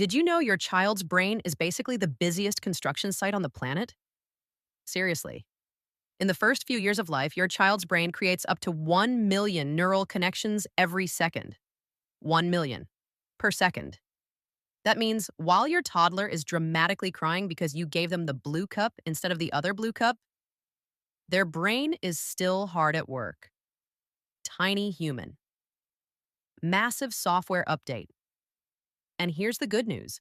Did you know your child's brain is basically the busiest construction site on the planet? Seriously. In the first few years of life, your child's brain creates up to 1 million neural connections every second. 1 million per second. That means while your toddler is dramatically crying because you gave them the blue cup instead of the other blue cup, their brain is still hard at work. Tiny human. Massive software update. And here's the good news.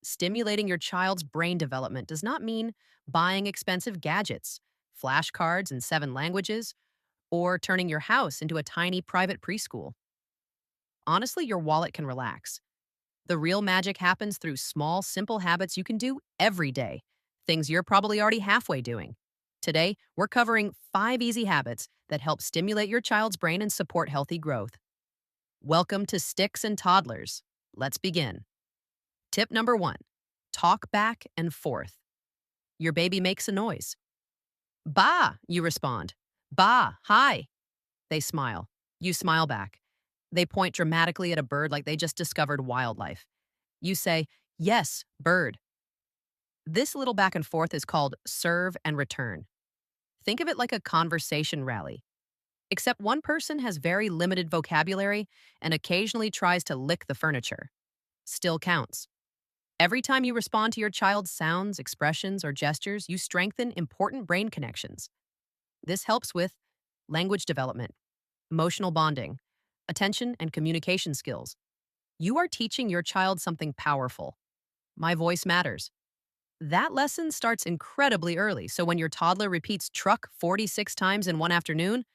Stimulating your child's brain development does not mean buying expensive gadgets, flashcards in 7 languages, or turning your house into a tiny private preschool. Honestly, your wallet can relax. The real magic happens through small, simple habits you can do every day, things you're probably already halfway doing. Today, we're covering 5 easy habits that help stimulate your child's brain and support healthy growth. Welcome to Sticks and Toddlers. Let's begin. Tip number 1. Talk back and forth. Your baby makes a noise. Ba, you respond. Ba, hi. They smile. You smile back. They point dramatically at a bird like they just discovered wildlife. You say, yes, bird. This little back and forth is called serve and return. Think of it like a conversation rally. Except one person has very limited vocabulary and occasionally tries to lick the furniture. Still counts. Every time you respond to your child's sounds, expressions, or gestures, you strengthen important brain connections. This helps with language development, emotional bonding, attention and communication skills. You are teaching your child something powerful. My voice matters. That lesson starts incredibly early, so when your toddler repeats truck 46 times in one afternoon,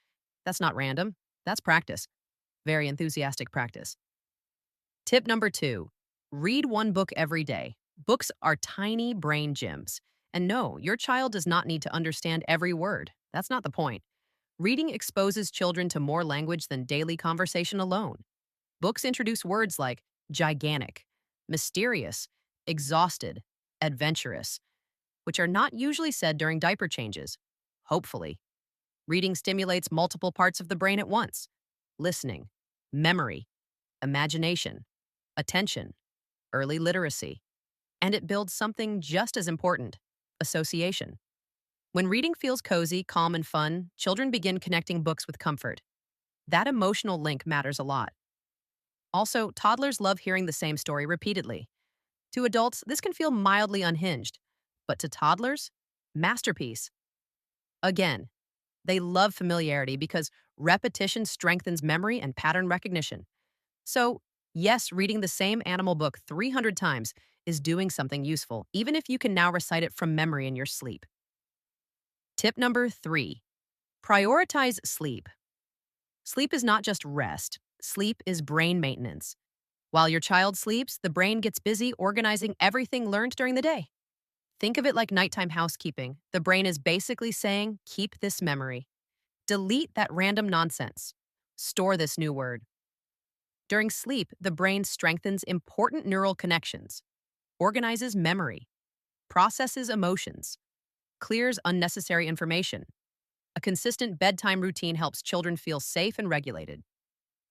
that's not random. That's practice. Very enthusiastic practice. Tip number 2. Read one book every day. Books are tiny brain gyms. And no, your child does not need to understand every word. That's not the point. Reading exposes children to more language than daily conversation alone. Books introduce words like gigantic, mysterious, exhausted, adventurous, which are not usually said during diaper changes. Hopefully. Reading stimulates multiple parts of the brain at once: listening, memory, imagination, attention, early literacy. And it builds something just as important: association. When reading feels cozy, calm, and fun, children begin connecting books with comfort. That emotional link matters a lot. Also, toddlers love hearing the same story repeatedly. To adults, this can feel mildly unhinged, but to toddlers, masterpiece. Again, they love familiarity because repetition strengthens memory and pattern recognition. So, yes, reading the same animal book 300 times is doing something useful, even if you can now recite it from memory in your sleep. Tip number 3. Prioritize sleep. Sleep is not just rest. Sleep is brain maintenance. While your child sleeps, the brain gets busy organizing everything learned during the day. Think of it like nighttime housekeeping. The brain is basically saying, keep this memory. Delete that random nonsense. Store this new word. During sleep, the brain strengthens important neural connections, organizes memory, processes emotions, clears unnecessary information. A consistent bedtime routine helps children feel safe and regulated.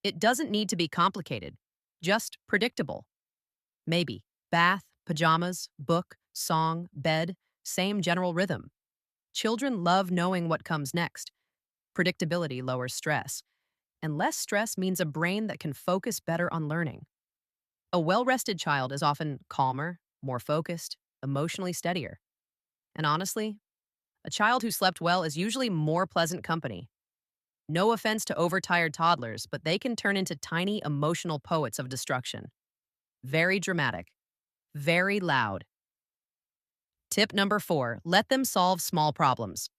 It doesn't need to be complicated, just predictable. Maybe bath, pajamas, book, song, bed, same general rhythm. Children love knowing what comes next. Predictability lowers stress, and less stress means a brain that can focus better on learning. A well-rested child is often calmer, more focused, emotionally steadier. And honestly, a child who slept well is usually more pleasant company. No offense to overtired toddlers, but they can turn into tiny emotional poets of destruction. Very dramatic, very loud. Tip number 4, let them solve small problems.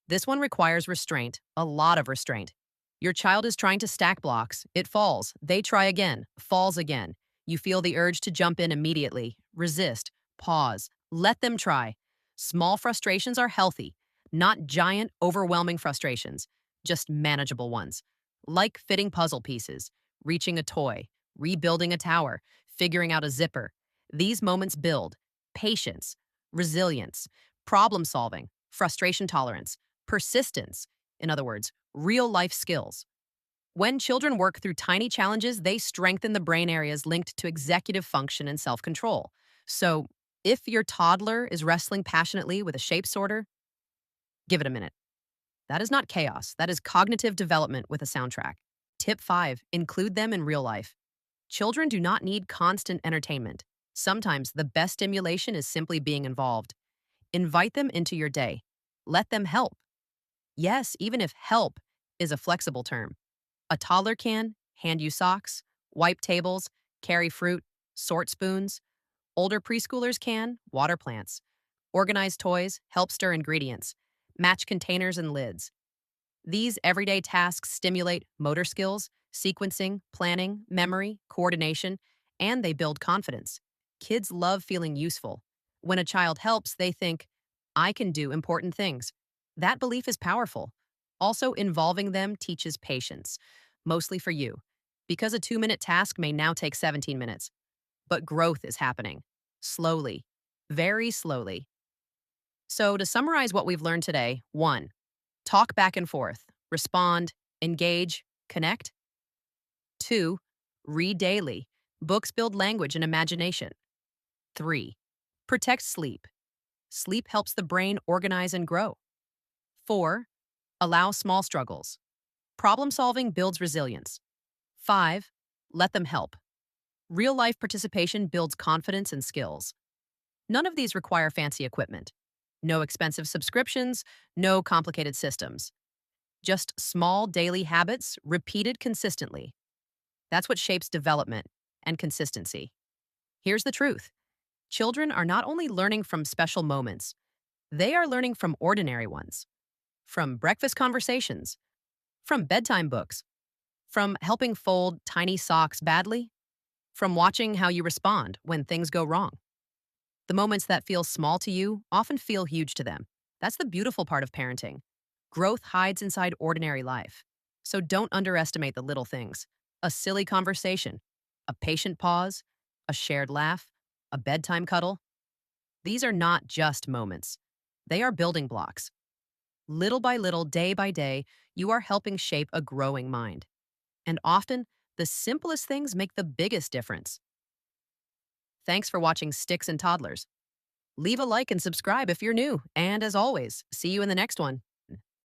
This one requires restraint, a lot of restraint. Your child is trying to stack blocks. It falls. They try again, falls again. You feel the urge to jump in immediately. Resist. Pause. Let them try. Small frustrations are healthy, not giant, overwhelming frustrations, just manageable ones. Like fitting puzzle pieces, reaching a toy, rebuilding a tower, figuring out a zipper. These moments build patience, resilience, problem solving, frustration tolerance, persistence. In other words, real life skills. When children work through tiny challenges, they strengthen the brain areas linked to executive function and self control. So, if your toddler is wrestling passionately with a shape sorter, give it a minute. That is not chaos, that is cognitive development with a soundtrack. Tip 5, include them in real life. Children do not need constant entertainment. Sometimes the best stimulation is simply being involved. Invite them into your day. Let them help. Yes, even if help is a flexible term. A toddler can hand you socks, wipe tables, carry fruit, sort spoons. Older preschoolers can water plants, organize toys, help stir ingredients, match containers and lids. These everyday tasks stimulate motor skills, sequencing, planning, memory, coordination, and they build confidence. Kids love feeling useful. When a child helps, they think, I can do important things. That belief is powerful. Also, involving them teaches patience, mostly for you, because a 2-minute task may now take 17 minutes. But growth is happening. Slowly. Very slowly. So, to summarize what we've learned today, 1. Talk back and forth, respond, engage, connect. 2. Read daily. Books build language and imagination. 3. Protect sleep. Sleep helps the brain organize and grow. 4. Allow small struggles. Problem solving builds resilience. 5. Let them help. Real life participation builds confidence and skills. None of these require fancy equipment. No expensive subscriptions, no complicated systems. Just small daily habits repeated consistently. That's what shapes development and consistency. Here's the truth. Children are not only learning from special moments, they are learning from ordinary ones. From breakfast conversations, from bedtime books, from helping fold tiny socks badly, from watching how you respond when things go wrong. The moments that feel small to you often feel huge to them. That's the beautiful part of parenting. Growth hides inside ordinary life. So don't underestimate the little things. A silly conversation, a patient pause, a shared laugh, a bedtime cuddle. These are not just moments. They are building blocks. Little by little, day by day, you are helping shape a growing mind. And often, the simplest things make the biggest difference. Thanks for watching Sticks and Toddlers. Leave a like and subscribe if you're new. And as always, see you in the next one.